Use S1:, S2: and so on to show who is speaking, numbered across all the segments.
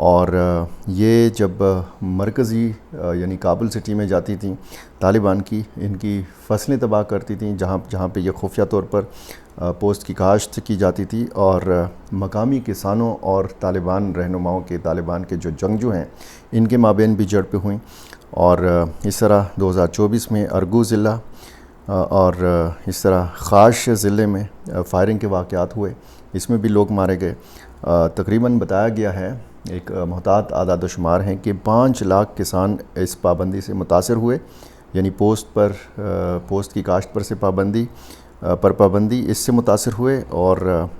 S1: اور یہ جب مرکزی یعنی کابل سٹی میں جاتی تھیں طالبان کی، ان کی فصلیں تباہ کرتی تھیں، جہاں پہ یہ خفیہ طور پر پوسٹ کی کاشت کی جاتی تھی، اور مقامی کسانوں اور طالبان رہنماؤں کے، طالبان کے جو جنگجو ہیں ان کے مابین بھی جھڑپیں ہوئیں. اور اس طرح 2024 میں ارگو ضلع اور اس طرح خاش ضلع میں فائرنگ کے واقعات ہوئے، اس میں بھی لوگ مارے گئے. تقریباً بتایا گیا ہے، ایک محتاط اعداد و شمار ہیں، کہ 5 لاکھ کسان اس پابندی سے متاثر ہوئے، یعنی پوسٹ کی کاشت پر پابندی اس سے متاثر ہوئے، اور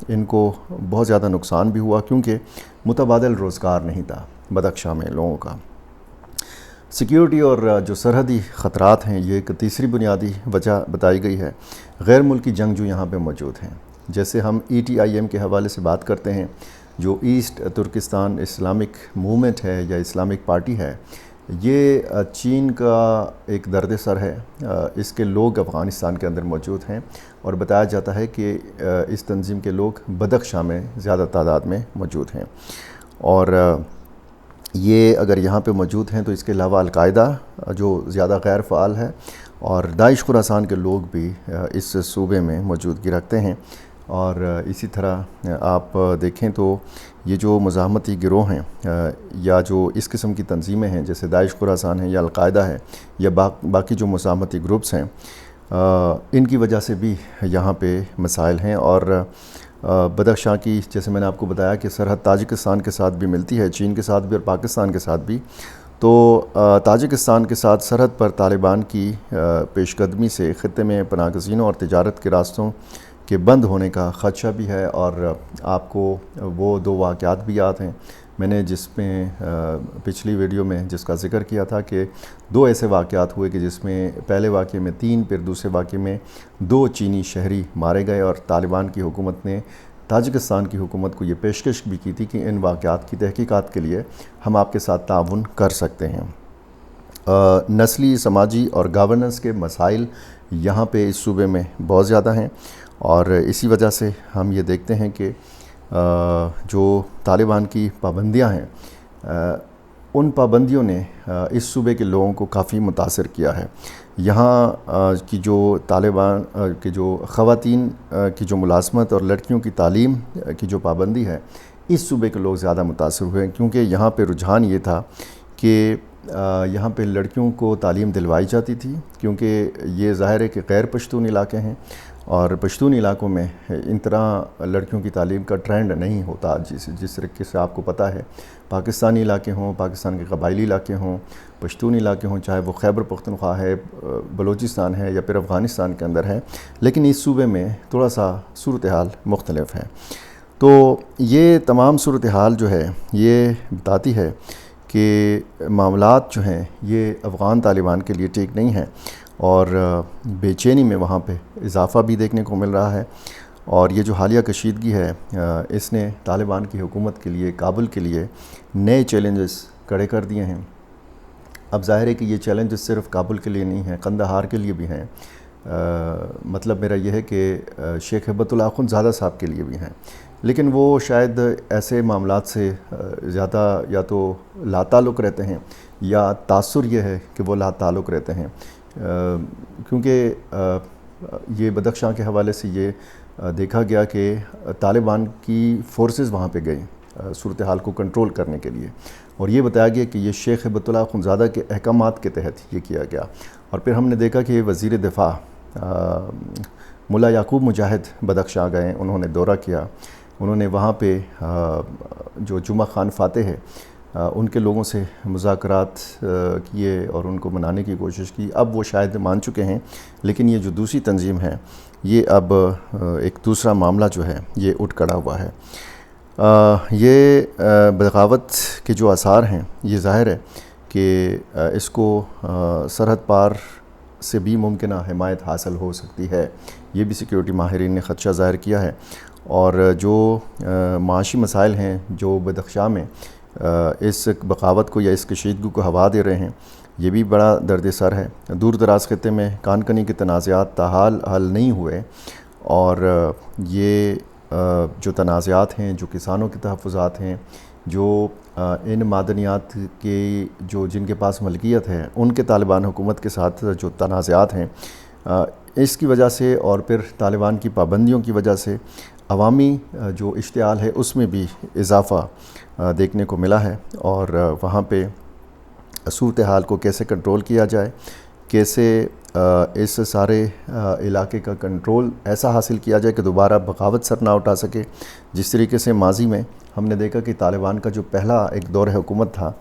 S1: ان کو بہت زیادہ نقصان بھی ہوا کیونکہ متبادل روزگار نہیں تھا بدخشاں میں لوگوں کا. سیکیورٹی اور جو سرحدی خطرات ہیں، یہ ایک تیسری بنیادی وجہ بتائی گئی ہے. غیر ملکی جنگجو یہاں پہ موجود ہیں. جیسے ہم ETIM کے حوالے سے بات کرتے ہیں، جو ایسٹ ترکستان اسلامک موومنٹ ہے یا اسلامک پارٹی ہے، یہ چین کا ایک درد سر ہے. اس کے لوگ افغانستان کے اندر موجود ہیں، اور بتایا جاتا ہے کہ اس تنظیم کے لوگ بدخشاں میں زیادہ تعداد میں موجود ہیں. اور یہ اگر یہاں پہ موجود ہیں تو اس کے علاوہ القاعدہ جو زیادہ غیر فعال ہے، اور داعش خراسان کے لوگ بھی اس صوبے میں موجودگی رکھتے ہیں. اور اسی طرح آپ دیکھیں تو یہ جو مزاحمتی گروہ ہیں یا جو اس قسم کی تنظیمیں ہیں، جیسے داعش خراسان ہے یا القاعدہ ہے یا باقی جو مزاحمتی گروپس ہیں، ان کی وجہ سے بھی یہاں پہ مسائل ہیں. اور بدخشاں کی، جیسے میں نے آپ کو بتایا کہ سرحد تاجکستان کے ساتھ بھی ملتی ہے، چین کے ساتھ بھی اور پاکستان کے ساتھ بھی. تو تاجکستان کے ساتھ سرحد پر طالبان کی پیش قدمی سے خطے میں پناہ گزینوں اور تجارت کے راستوں کے بند ہونے کا خدشہ بھی ہے. اور آپ کو وہ 2 واقعات بھی یاد ہیں میں نے جس میں پچھلی ویڈیو میں جس کا ذکر کیا تھا، کہ 2 ایسے واقعات ہوئے کہ جس میں پہلے واقعے میں 3، پھر دوسرے واقعے میں 2 چینی شہری مارے گئے، اور طالبان کی حکومت نے تاجکستان کی حکومت کو یہ پیشکش بھی کی تھی کہ ان واقعات کی تحقیقات کے لیے ہم آپ کے ساتھ تعاون کر سکتے ہیں. نسلی، سماجی اور گورننس کے مسائل یہاں پہ اس صوبے میں بہت زیادہ ہیں، اور اسی وجہ سے ہم یہ دیکھتے ہیں کہ جو طالبان کی پابندیاں ہیں، ان پابندیوں نے اس صوبے کے لوگوں کو کافی متاثر کیا ہے. یہاں کی جو طالبان کی جو خواتین کی جو ملازمت اور لڑکیوں کی تعلیم کی جو پابندی ہے، اس صوبے کے لوگ زیادہ متاثر ہوئے ہیں، کیونکہ یہاں پہ رجحان یہ تھا کہ یہاں پہ لڑکیوں کو تعلیم دلوائی جاتی تھی، کیونکہ یہ ظاہر ہے کہ غیر پشتون علاقے ہیں، اور پشتون علاقوں میں ان طرح لڑکیوں کی تعلیم کا ٹرینڈ نہیں ہوتا جس طریقے سے آپ کو پتہ ہے. پاکستانی علاقے ہوں، پاکستان کے قبائلی علاقے ہوں، پشتون علاقے ہوں، چاہے وہ خیبر پختونخوا ہے، بلوچستان ہے یا پھر افغانستان کے اندر ہے، لیکن اس صوبے میں تھوڑا سا صورتحال مختلف ہے. تو یہ تمام صورتحال جو ہے یہ بتاتی ہے کہ معاملات جو ہیں یہ افغان طالبان کے لیے ٹھیک نہیں ہیں، اور بے چینی میں وہاں پہ اضافہ بھی دیکھنے کو مل رہا ہے. اور یہ جو حالیہ کشیدگی ہے، اس نے طالبان کی حکومت کے لیے، کابل کے لیے نئے چیلنجز کھڑے کر دیے ہیں. اب ظاہر ہے کہ یہ چیلنجز صرف کابل کے لیے نہیں ہیں، قندھار کے لیے بھی ہیں. مطلب میرا یہ ہے کہ شیخ ہیبت اللہ اخندزادہ صاحب کے لیے بھی ہیں، لیکن وہ شاید ایسے معاملات سے زیادہ یا تو لا تعلق رہتے ہیں، یا تاثر یہ ہے کہ وہ لا تعلق رہتے ہیں، کیونکہ یہ بدخشاں کے حوالے سے یہ دیکھا گیا کہ طالبان کی فورسز وہاں پہ گئی صورتحال کو کنٹرول کرنے کے لیے، اور یہ بتایا گیا کہ یہ شیخ ہیبت اللہ اخندزادہ کے احکامات کے تحت یہ کیا گیا. اور پھر ہم نے دیکھا کہ وزیر دفاع ملا یعقوب مجاہد بدخشاں گئے، انہوں نے دورہ کیا، انہوں نے وہاں پہ جو جمعہ خان فاتح ہے ان کے لوگوں سے مذاکرات کیے اور ان کو منانے کی کوشش کی. اب وہ شاید مان چکے ہیں، لیکن یہ جو دوسری تنظیم ہے یہ اب ایک دوسرا معاملہ جو ہے یہ اٹھ کھڑا ہوا ہے. یہ بغاوت کے جو آثار ہیں یہ ظاہر ہے کہ اس کو سرحد پار سے بھی ممکنہ حمایت حاصل ہو سکتی ہے، یہ بھی سیکیورٹی ماہرین نے خدشہ ظاہر کیا ہے. اور جو معاشی مسائل ہیں جو بدخشاں میں اس بغاوت کو یا اس کشیدگی کو ہوا دے رہے ہیں، یہ بھی بڑا درد سر ہے. دور دراز خطے میں کان کنی کے تنازعات تاحال حل نہیں ہوئے، اور یہ جو تنازعات ہیں، جو کسانوں کے تحفظات ہیں، جو ان معدنیات کی جن کے پاس ملکیت ہے ان کے طالبان حکومت کے ساتھ جو تنازعات ہیں اس کی وجہ سے اور پھر طالبان کی پابندیوں کی وجہ سے عوامی جو اشتعال ہے اس میں بھی اضافہ دیکھنے کو ملا ہے، اور وہاں پہ صورتحال کو کیسے کنٹرول کیا جائے، کیسے اس سارے علاقے کا کنٹرول ایسا حاصل کیا جائے کہ دوبارہ بغاوت سر نہ اٹھا سکے۔ جس طریقے سے ماضی میں ہم نے دیکھا کہ طالبان کا جو پہلا ایک دور حکومت تھا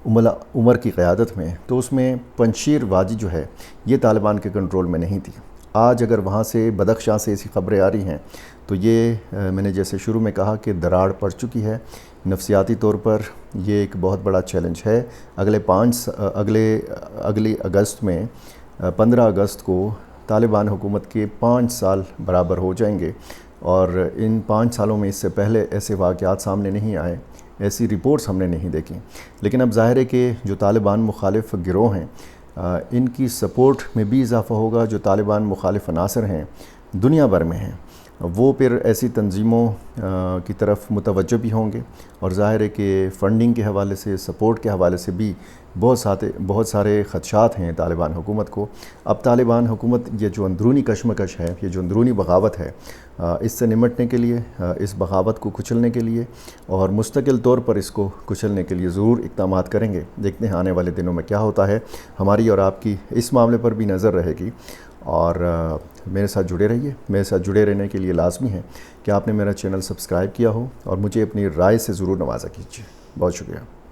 S1: عمر کی قیادت میں، تو اس میں پنجشیر وادی جو ہے یہ طالبان کے کنٹرول میں نہیں تھی۔ آج اگر وہاں سے بدخشاں سے ایسی خبریں آ رہی ہیں تو یہ میں نے جیسے شروع میں کہا کہ دراڑ پڑ چکی ہے نفسیاتی طور پر۔ یہ ایک بہت بڑا چیلنج ہے۔ اگلے اگست میں 15 اگست کو طالبان حکومت کے 5 سال برابر ہو جائیں گے، اور ان 5 سالوں میں اس سے پہلے ایسے واقعات سامنے نہیں آئے، ایسی رپورٹس ہم نے نہیں دیکھی۔ لیکن اب ظاہر ہے کہ جو طالبان مخالف گروہ ہیں ان کی سپورٹ میں بھی اضافہ ہوگا۔ جو طالبان مخالف عناصر ہیں دنیا بھر میں ہیں وہ پھر ایسی تنظیموں کی طرف متوجہ بھی ہوں گے، اور ظاہر ہے کہ فنڈنگ کے حوالے سے، سپورٹ کے حوالے سے بھی بہت سارے خدشات ہیں طالبان حکومت کو۔ اب طالبان حکومت یہ جو اندرونی کشمکش ہے، یہ جو اندرونی بغاوت ہے، اس سے نمٹنے کے لیے، اس بغاوت کو کچلنے کے لیے اور مستقل طور پر اس کو کچلنے کے لیے ضرور اقدامات کریں گے۔ دیکھتے ہیں آنے والے دنوں میں کیا ہوتا ہے۔ ہماری اور آپ کی اس معاملے پر بھی نظر رہے گی، اور میرے ساتھ جڑے رہیے۔ میرے ساتھ جڑے رہنے کے لیے لازمی ہے کہ آپ نے میرا چینل سبسکرائب کیا ہو اور مجھے اپنی رائے سے ضرور نوازا کیجیے۔ بہت شکریہ۔